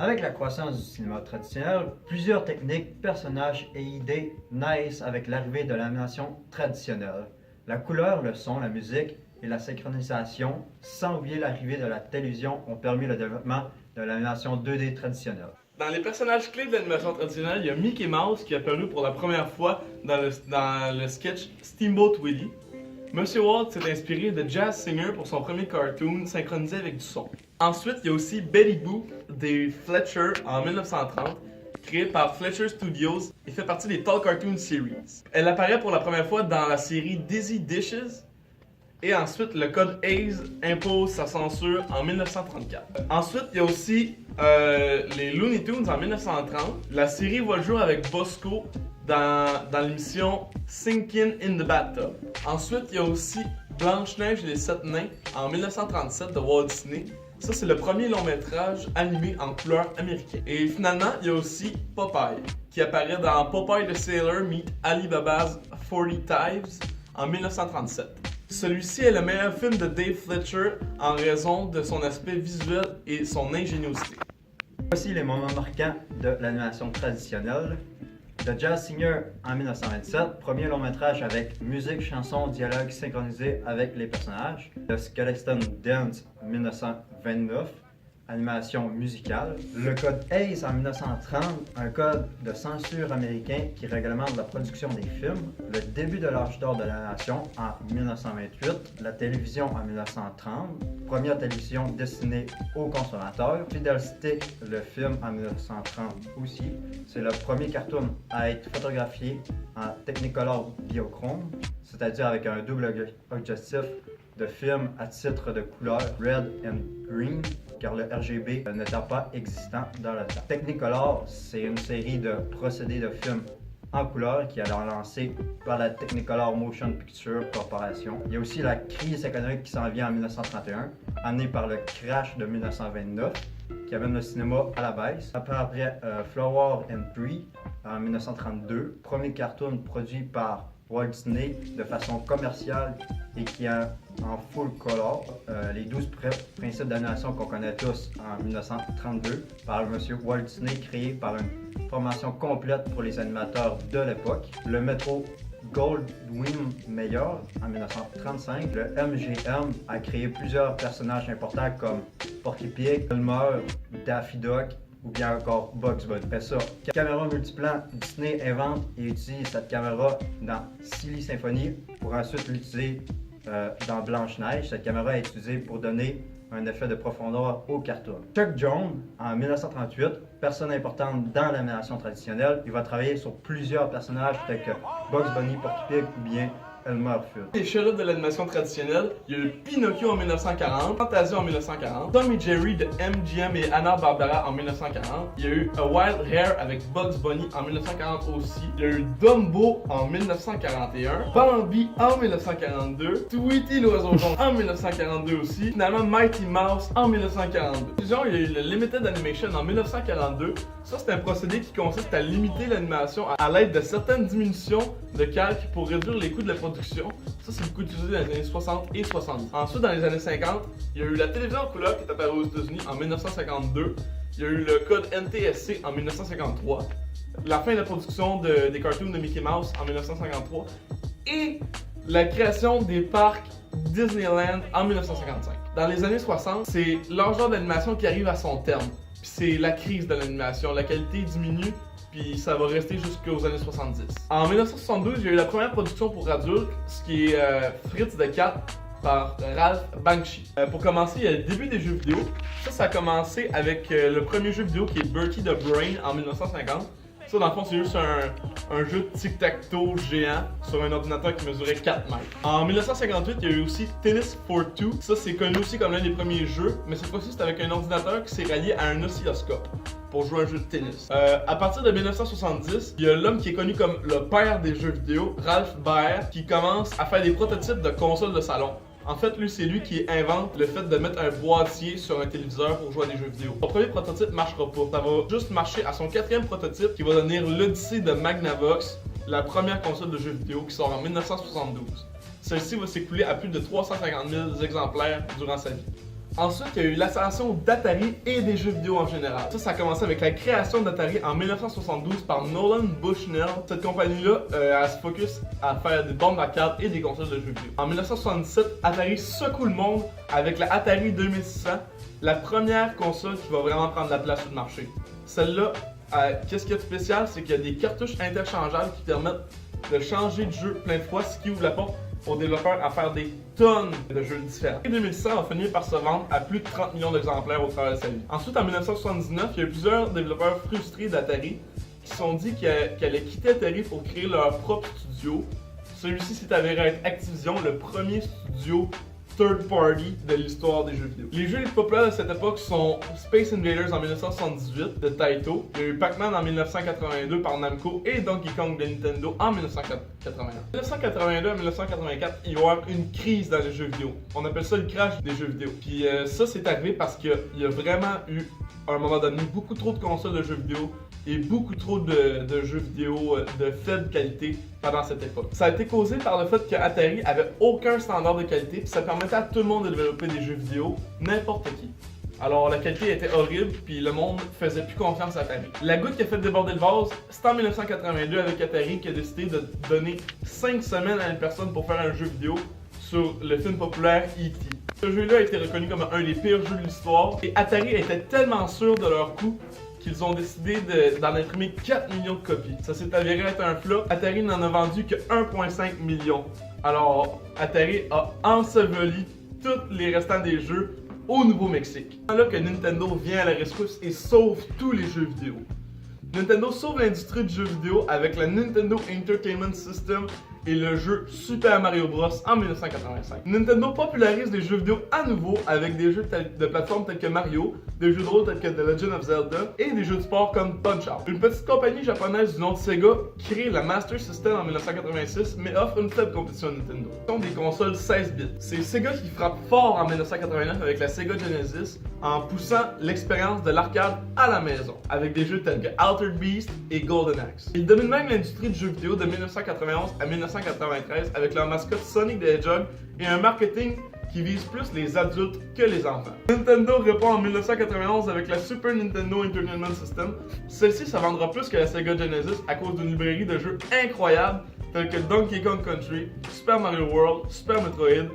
Avec la croissance du cinéma traditionnel, plusieurs techniques, personnages et idées naissent avec l'arrivée de l'animation traditionnelle. La couleur, le son, la musique et la synchronisation, sans oublier l'arrivée de la télévision, ont permis le développement de l'animation 2D traditionnelle. Dans les personnages clés de l'animation traditionnelle, il y a Mickey Mouse qui est apparu pour la première fois dans le sketch Steamboat Willie. Monsieur Walt s'est inspiré de Jazz Singer pour son premier cartoon synchronisé avec du son. Ensuite, il y a aussi Betty Boop des Fletcher en 1930, créé par Fletcher Studios et fait partie des Tall Cartoon Series. Elle apparaît pour la première fois dans la série Dizzy Dishes. Et ensuite, le code Hays impose sa censure en 1934. Ensuite, il y a aussi les Looney Tunes en 1930. La série voit le jour avec Bosco dans l'émission Sinkin' in the Bathtub. Ensuite, il y a aussi Blanche-Neige et les 7 nains en 1937 de Walt Disney. Ça, c'est le premier long métrage animé en couleur américaine. Et finalement, il y a aussi Popeye, qui apparaît dans Popeye the Sailor Meet Alibaba's 40 Thieves en 1937. Celui-ci est le meilleur film de Dave Fletcher en raison de son aspect visuel et son ingéniosité. Voici les moments marquants de l'animation traditionnelle. The Jazz Singer en 1927, premier long métrage avec musique, chanson, dialogue synchronisé avec les personnages. The Skeleton Dance en 1929, animation musicale. Le code Hays en 1930, un code de censure américain qui réglemente la production des films. Le début de l'âge d'or de l'animation en 1928, la télévision en 1930, première télévision destinée aux consommateurs. Fiddlestick, le film en 1930 aussi. C'est le premier cartoon à être photographié en Technicolor biochrome, c'est-à-dire avec un double objectif de film à titre de couleur Red and Green, car le RGB n'était pas existant dans le temps. Technicolor, c'est une série de procédés de films en couleur qui a été lancée par la Technicolor Motion Picture Corporation. Il y a aussi la crise économique qui s'en vient en 1931, amenée par le crash de 1929, qui amène le cinéma à la baisse. Après Flower and Tree en 1932, premier cartoon produit par Walt Disney de façon commerciale et qui est en full color. Les 12 principes d'animation qu'on connaît tous en 1932 par M. Walt Disney, créé par une formation complète pour les animateurs de l'époque. Le métro Goldwyn Mayer en 1935. Le MGM a créé plusieurs personnages importants comme Porky Pig, Elmer, Daffy Duck ou bien encore Bugs Bunny. Après ça, caméra multiplan, Disney invente et utilise cette caméra dans Silly Symphony pour ensuite l'utiliser dans Blanche-Neige. Cette caméra est utilisée pour donner un effet de profondeur au cartoon. Chuck Jones, en 1938, personne importante dans l'animation traditionnelle, il va travailler sur plusieurs personnages tels que Bugs Bunny, Porky Pig ou bien Elmer Fudd. Les chefs de l'animation traditionnelle, il y a eu Pinocchio en 1940, Fantasia en 1940, Tom et Jerry de MGM et Hanna-Barbera en 1940, il y a eu A Wild Hair avec Bugs Bunny en 1940 aussi, il y a eu Dumbo en 1941, Bambi en 1942, Tweety l'oiseau jaune en 1942 aussi, finalement Mighty Mouse en 1942. Disons, il y a eu le Limited Animation en 1942. Ça, c'est un procédé qui consiste à limiter l'animation à l'aide de certaines diminutions de calque pour réduire les coûts de la production. Ça, c'est beaucoup utilisé dans les années 60 et 70. Ensuite, dans les années 50, il y a eu la télévision en couleur qui est apparue aux États-Unis en 1952. Il y a eu le code NTSC en 1953. La fin de la production des cartoons de Mickey Mouse en 1953. Et la création des parcs Disneyland en 1955. Dans les années 60, c'est l'âge d'or de l'animation qui arrive à son terme. Puis c'est la crise de l'animation. La qualité diminue, puis ça va rester jusqu'aux années 70. En 1972, il y a eu la première production pour adultes, ce qui est Fritz the Cat par Ralph Bakshi. Pour commencer, il y a le début des jeux vidéo. Ça a commencé avec le premier jeu vidéo qui est Bertie the Brain en 1950. Ça, dans le fond, c'est juste un jeu de tic-tac-toe géant sur un ordinateur qui mesurait 4 mètres. En 1958, il y a eu aussi Tennis for Two. Ça, c'est connu aussi comme l'un des premiers jeux, mais cette fois-ci, c'est avec un ordinateur qui s'est rallié à un oscilloscope pour jouer à un jeu de tennis. À partir de 1970, il y a l'homme qui est connu comme le père des jeux vidéo, Ralph Baer, qui commence à faire des prototypes de consoles de salon. En fait, lui, c'est lui qui invente le fait de mettre un boîtier sur un téléviseur pour jouer à des jeux vidéo. Son premier prototype marchera pas. Ça va juste marcher à son quatrième prototype qui va devenir l'Odyssey de Magnavox, la première console de jeux vidéo qui sort en 1972. Celle-ci va s'écouler à plus de 350 000 exemplaires durant sa vie. Ensuite, il y a eu l'ascension d'Atari et des jeux vidéo en général. Ça a commencé avec la création d'Atari en 1972 par Nolan Bushnell. Cette compagnie-là elle se focus à faire des bornes d'arcade et des consoles de jeux vidéo. En 1977, Atari secoue le monde avec la Atari 2600, la première console qui va vraiment prendre la place sur le marché. Celle-là, qu'est-ce qu'il y a de spécial, c'est qu'il y a des cartouches interchangeables qui permettent de changer de jeu plein de fois, ce qui ouvre la porte aux développeurs à faire des tonnes de jeux différents. En 2100 a fini par se vendre à plus de 30 millions d'exemplaires au travers de sa vie. Ensuite, en 1979, il y a eu plusieurs développeurs frustrés d'Atari qui se sont dit qu'ils allaient quitter Atari pour créer leur propre studio. Celui-ci s'est avéré être Activision, le premier studio third party de l'histoire des jeux vidéo. Les jeux les plus populaires de cette époque sont Space Invaders en 1978 de Taito, il y a eu Pac-Man en 1982 par Namco et Donkey Kong de Nintendo en 1981. De 1982 à 1984, il va y avoir une crise dans les jeux vidéo. On appelle ça le crash des jeux vidéo. Puis ça, c'est arrivé parce qu'il y a vraiment eu, à un moment donné, beaucoup trop de consoles de jeux vidéo et beaucoup trop de jeux vidéo de faible qualité pendant cette époque. Ça a été causé par le fait qu'Atari avait aucun standard de qualité, puis ça permettait à tout le monde de développer des jeux vidéo, n'importe qui. Alors la qualité était horrible, puis le monde faisait plus confiance à Atari. La goutte qui a fait déborder le vase, c'est en 1982 avec Atari qui a décidé de donner 5 semaines à une personne pour faire un jeu vidéo sur le film populaire E.T. Ce jeu-là a été reconnu comme un des pires jeux de l'histoire, et Atari était tellement sûr de leur coup qu'ils ont décidé d'en imprimer 4 millions de copies. Ça s'est avéré être un flop. Atari n'en a vendu que 1,5 million. Alors, Atari a enseveli tous les restants des jeux au Nouveau-Mexique. C'est là que Nintendo vient à la rescousse et sauve tous les jeux vidéo. Nintendo sauve l'industrie du jeu vidéo avec la Nintendo Entertainment System et le jeu Super Mario Bros en 1985. Nintendo popularise les jeux vidéo à nouveau avec des jeux de plateforme tels que Mario, des jeux de rôle tels que The Legend of Zelda et des jeux de sport comme Punch-Out. Une petite compagnie japonaise du nom de Sega crée la Master System en 1986 mais offre une faible compétition à Nintendo. Ce sont des consoles 16 bits. C'est Sega qui frappe fort en 1989 avec la Sega Genesis en poussant l'expérience de l'arcade à la maison avec des jeux tels que Altered Beast et Golden Axe. Ils dominent même l'industrie du jeu vidéo de 1991 à 1993 avec leur mascotte Sonic the Hedgehog et un marketing qui vise plus les adultes que les enfants. Nintendo répond en 1991 avec la Super Nintendo Entertainment System. Celle-ci se vendra plus que la Sega Genesis à cause d'une librairie de jeux incroyables tels que Donkey Kong Country, Super Mario World, Super Metroid,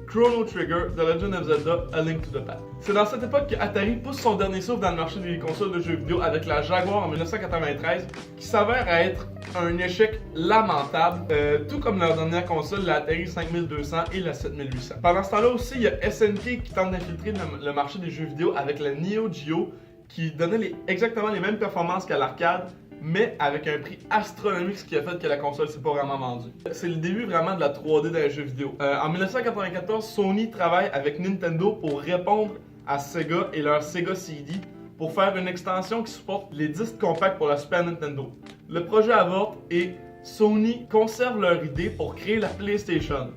Chrono Trigger, The Legend of Zelda, A Link to the Past. C'est dans cette époque que Atari pousse son dernier souffle dans le marché des consoles de jeux vidéo avec la Jaguar en 1993 qui s'avère être un échec lamentable, tout comme leur dernière console, la Atari 5200 et la 7800. Pendant ce temps-là aussi, il y a SNK qui tente d'infiltrer le marché des jeux vidéo avec la Neo Geo qui donnait exactement les mêmes performances qu'à l'arcade, mais avec un prix astronomique, ce qui a fait que la console s'est pas vraiment vendue. C'est le début vraiment de la 3D dans les jeux vidéo. En 1994, Sony travaille avec Nintendo pour répondre à Sega et leur Sega CD pour faire une extension qui supporte les disques compacts pour la Super Nintendo. Le projet avorte et Sony conserve leur idée pour créer la PlayStation.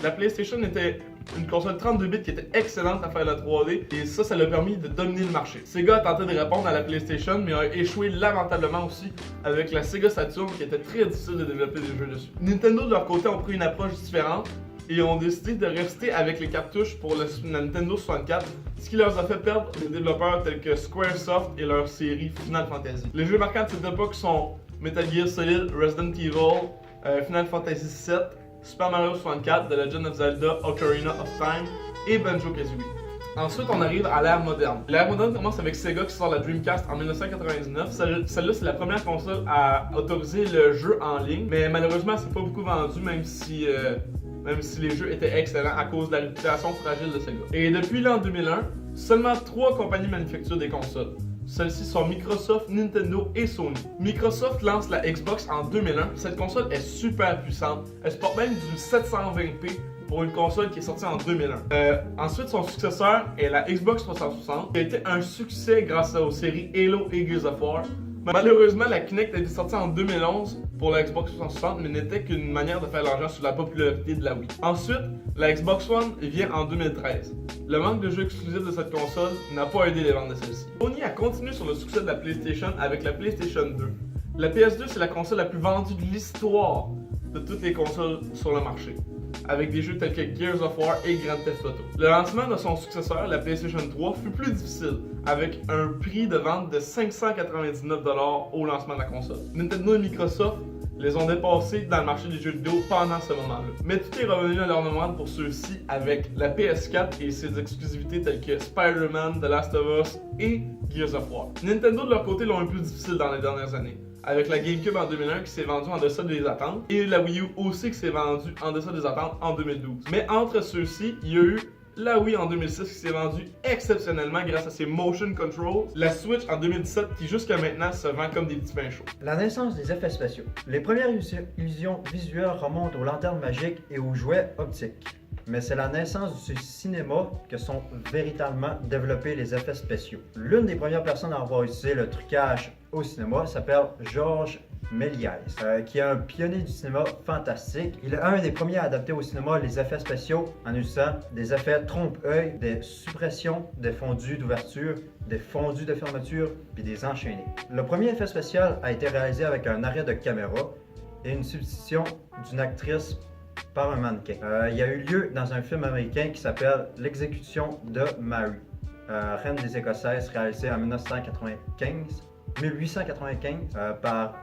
La PlayStation était une console 32 bits qui était excellente à faire la 3D et ça l'a permis de dominer le marché. Sega a tenté de répondre à la PlayStation mais a échoué lamentablement aussi avec la Sega Saturn qui était très difficile de développer des jeux dessus. Nintendo de leur côté ont pris une approche différente et ont décidé de rester avec les cartouches pour la Nintendo 64, ce qui leur a fait perdre des développeurs tels que Squaresoft et leur série Final Fantasy. Les jeux marquants de cette époque sont Metal Gear Solid, Resident Evil, Final Fantasy VII, Super Mario 64, The Legend of Zelda, Ocarina of Time et Banjo-Kazooie. Ensuite, on arrive à l'ère moderne. L'ère moderne commence avec Sega qui sort la Dreamcast en 1999. Celle-là, c'est la première console à autoriser le jeu en ligne, mais malheureusement, elle s'est pas beaucoup vendue, même si les jeux étaient excellents à cause de la réputation fragile de Sega. Et depuis l'an 2001, seulement 3 compagnies manufacturent des consoles. Celles-ci sont Microsoft, Nintendo et Sony. Microsoft lance la Xbox en 2001. Cette console est super puissante. Elle supporte même du 720p pour une console qui est sortie en 2001. Ensuite, son successeur est la Xbox 360, qui a été un succès grâce aux séries Halo et Gears of War. Malheureusement, la Kinect a été sortie en 2011 pour la Xbox 360, mais n'était qu'une manière de faire l'argent sur la popularité de la Wii. Ensuite, la Xbox One vient en 2013. Le manque de jeux exclusifs de cette console n'a pas aidé les ventes de celle-ci. Sony a continué sur le succès de la PlayStation avec la PlayStation 2. La PS2, c'est la console la plus vendue de l'histoire de toutes les consoles sur le marché. avec des jeux tels que Gears of War et Grand Theft Auto. Le lancement de son successeur, la PlayStation 3, fut plus difficile, avec un prix de vente de 599$ au lancement de la console. Nintendo et Microsoft les ont dépassés dans le marché des jeux vidéo pendant ce moment-là. Mais tout est revenu à leur demande pour ceux-ci avec la PS4 et ses exclusivités telles que Spider-Man, The Last of Us et Gears of War. Nintendo de leur côté l'ont eu plus difficile dans les dernières années, avec la GameCube en 2001 qui s'est vendue en deçà des attentes et la Wii U aussi qui s'est vendue en deçà des attentes en 2012. Mais entre ceux-ci, il y a eu la Wii en 2006 qui s'est vendue exceptionnellement grâce à ses motion controls, la Switch en 2017 qui jusqu'à maintenant se vend comme des petits pains chauds. La naissance des effets spéciaux. Les premières illusions visuelles remontent aux lanternes magiques et aux jouets optiques. Mais c'est la naissance du cinéma que sont véritablement développés les effets spéciaux. L'une des premières personnes à avoir utilisé le trucage au cinéma s'appelle Georges Méliès, qui est un pionnier du cinéma fantastique. Il est un des premiers à adapter au cinéma les effets spéciaux en utilisant des effets trompe-œil, des suppressions, des fondus d'ouverture, des fondus de fermeture, puis des enchaînés. Le premier effet spécial a été réalisé avec un arrêt de caméra et une substitution d'une actrice par un mannequin. Il a eu lieu dans un film américain qui s'appelle L'exécution de Mary, Reine des Écossaises, réalisé en 1895 par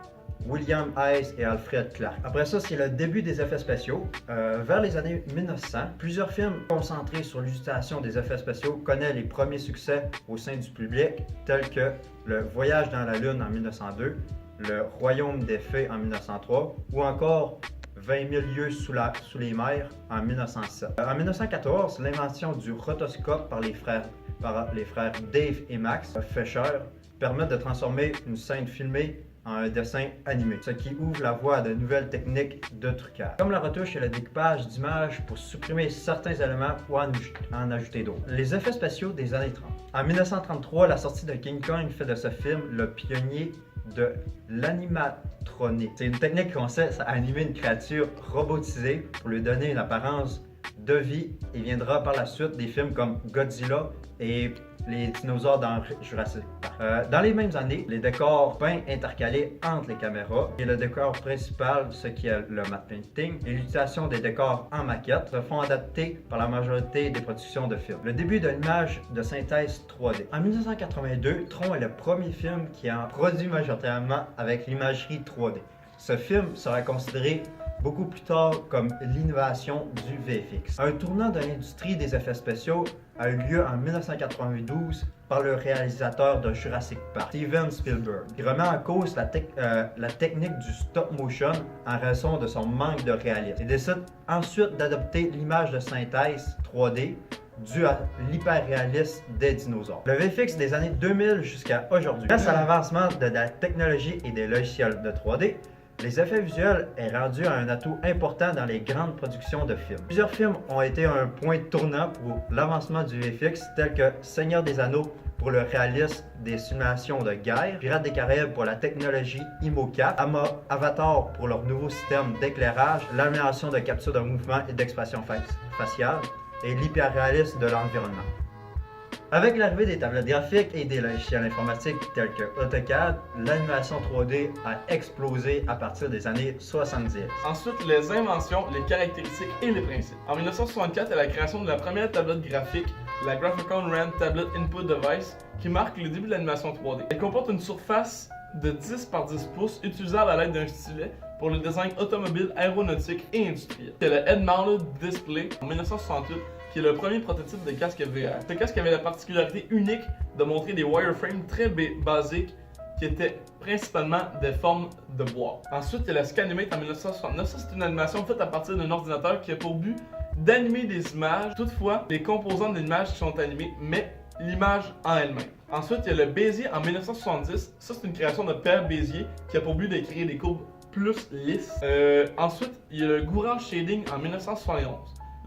William Hayes et Alfred Clark. Après ça, c'est le début des effets spéciaux. Vers les années 1900, plusieurs films concentrés sur l'utilisation des effets spéciaux connaissent les premiers succès au sein du public, tels que Le Voyage dans la Lune en 1902, Le Royaume des Fées en 1903 ou encore 20 000 lieues sous les mers en 1907. En 1914, l'invention du rotoscope par les frères Dave et Max Fisher permet de transformer une scène filmée en un dessin animé, ce qui ouvre la voie à de nouvelles techniques de trucage, comme la retouche et le découpage d'images pour supprimer certains éléments ou en ajouter d'autres. Les effets spéciaux des années 30. En 1933, la sortie de King Kong fait de ce film le pionnier de l'animatronique. C'est une technique qui consiste à animer une créature robotisée pour lui donner une apparence de vie et viendra par la suite des films comme Godzilla et les dinosaures dans Jurassic Park. Dans les mêmes années, les décors peints intercalés entre les caméras et le décor principal, ce qui est le matte painting, et l'utilisation des décors en maquette se font adapter par la majorité des productions de films. Le début de l'image de synthèse 3D. En 1982, Tron est le premier film qui a produit majoritairement avec l'imagerie 3D. Ce film sera considéré beaucoup plus tard comme l'innovation du VFX. Un tournant de l'industrie des effets spéciaux a eu lieu en 1992 par le réalisateur de Jurassic Park, Steven Spielberg, qui remet en cause la technique du stop motion en raison de son manque de réalisme. Il décide ensuite d'adopter l'image de synthèse 3D dû à l'hyperréalisme des dinosaures. Le VFX des années 2000 jusqu'à aujourd'hui. Grâce à l'avancement de la technologie et des logiciels de 3D, les effets visuels est rendu un atout important dans les grandes productions de films. Plusieurs films ont été un point tournant pour l'avancement du VFX, tels que Seigneur des Anneaux pour le réalisme des simulations de guerre, Pirates des Caraïbes pour la technologie IMO-4, Avatar pour leur nouveau système d'éclairage, l'amélioration de capture de mouvement et d'expression faciale, et l'hyperréalisme de l'environnement. Avec l'arrivée des tablettes graphiques et des logiciels informatiques tels que AutoCAD, l'animation 3D a explosé à partir des années 70. Ensuite, les inventions, les caractéristiques et les principes. En 1964, est la création de la première tablette graphique, la Graphicon RAM Tablet Input Device, qui marque le début de l'animation 3D. Elle comporte une surface de 10 par 10 pouces utilisable à l'aide d'un stylet pour le design automobile, aéronautique et industriel. C'est le Head Mounted Display en 1968 qui est le premier prototype de casque VR. Ce casque avait la particularité unique de montrer des wireframes très basiques qui étaient principalement des formes de bois. Ensuite, il y a la Scanimate en 1969. Ça, c'est une animation faite à partir d'un ordinateur qui a pour but d'animer des images. Toutefois, les composants de l'image qui sont animés, mais l'image en elle-même. Ensuite, il y a le Bézier en 1970. Ça, c'est une création de Per Bézier qui a pour but de créer des courbes plus lisses. Ensuite, il y a le Gouraud Shading en 1971.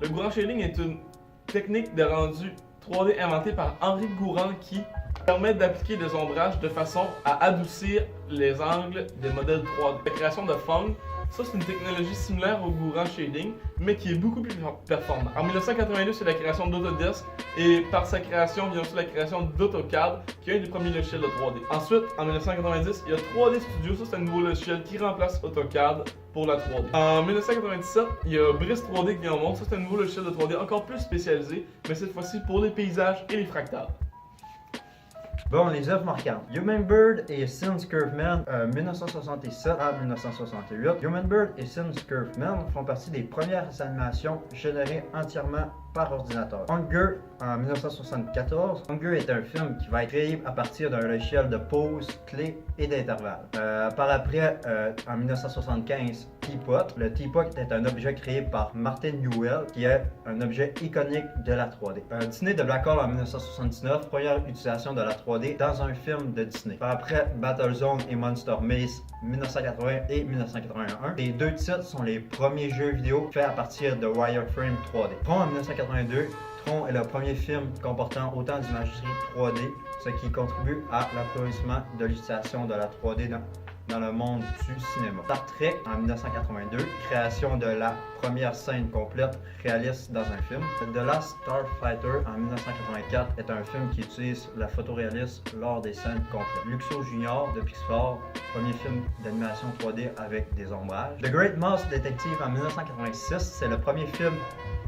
Le Gouraud Shading est une technique de rendu 3D inventée par Henri Gouraud qui permet d'appliquer des ombrages de façon à adoucir les angles des modèles 3D. La création de fond Ça, c'est une technologie similaire au Gouraud Shading, mais qui est beaucoup plus performant. En 1982, c'est la création d'Autodesk, et par sa création vient aussi la création d'AutoCAD, qui est un des premiers logiciels de 3D. Ensuite, en 1990, il y a 3D Studio, ça c'est un nouveau logiciel qui remplace AutoCAD pour la 3D. En 1997, il y a Brice 3D qui vient au monde, ça c'est un nouveau logiciel de 3D encore plus spécialisé, mais cette fois-ci pour les paysages et les fractales. Bon, les œuvres marquantes. Hummingbird et Sin's Curveman, 1967 à 1968. Hummingbird et Sin's Curveman font partie des premières animations générées entièrement par ordinateur. Hunger en 1974. Hunger est un film qui va être créé à partir d'un logiciel de pause, clé et d'intervalle. Par après, en 1975, Teapot. Le Teapot est un objet créé par Martin Newell, qui est un objet iconique de la 3D. Disney de Black Hole en 1979, première utilisation de la 3D dans un film de Disney. Par après, Battlezone et Monster Maze 1980 et 1981. Les deux titres sont les premiers jeux vidéo faits à partir de wireframe 3D. Tron en 1982. Tron est le premier film comportant autant d'imagerie 3D, ce qui contribue à l'applaudissement de l'utilisation de la 3D dans le monde du cinéma. Star Trek en 1982, création de la première scène complète réaliste dans un film. The Last Starfighter en 1984 est un film qui utilise la photoréalisme lors des scènes complètes. Luxo Junior de Pixar, premier film d'animation 3D avec des ombrages. The Great Mouse Detective en 1986, c'est le premier film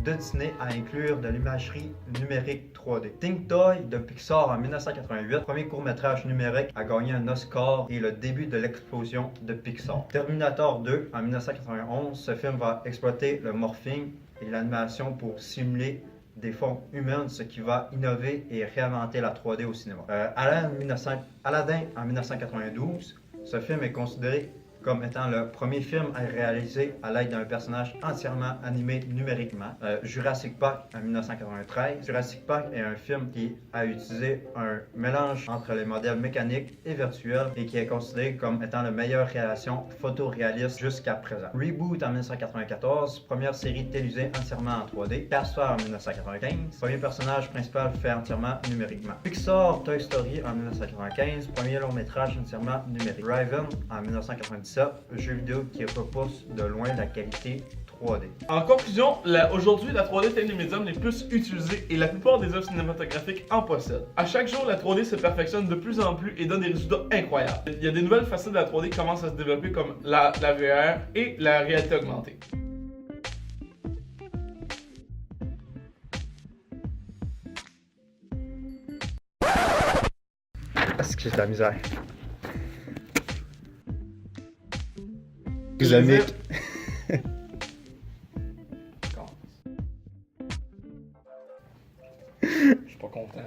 de Disney à inclure de l'imagerie numérique 3D. Think Toy de Pixar en 1988, premier court-métrage numérique à gagner un Oscar et le début de l'explosion de Pixar. Terminator 2 en 1991, ce film va exploiter le morphing et l'animation pour simuler des formes humaines, ce qui va innover et réinventer la 3D au cinéma. Aladdin en 1992, ce film est considéré comme étant le premier film à réaliser à l'aide d'un personnage entièrement animé numériquement. Jurassic Park en 1993. Jurassic Park est un film qui a utilisé un mélange entre les modèles mécaniques et virtuels et qui est considéré comme étant la meilleure création photoréaliste jusqu'à présent. Reboot en 1994, première série télévisée entièrement en 3D. Casper en 1995, premier personnage principal fait entièrement numériquement. Pixar Toy Story en 1995, premier long métrage entièrement numérique. Raven en 1997, jeu vidéo qui repousse de loin la qualité 3D. En conclusion, aujourd'hui, la 3D est un des médiums les plus utilisés et la plupart des œuvres cinématographiques en possèdent. À chaque jour, la 3D se perfectionne de plus en plus et donne des résultats incroyables. Il y a des nouvelles facettes de la 3D qui commencent à se développer comme la VR et la réalité augmentée. Est-ce que j'ai de la misère? Je suis pas content.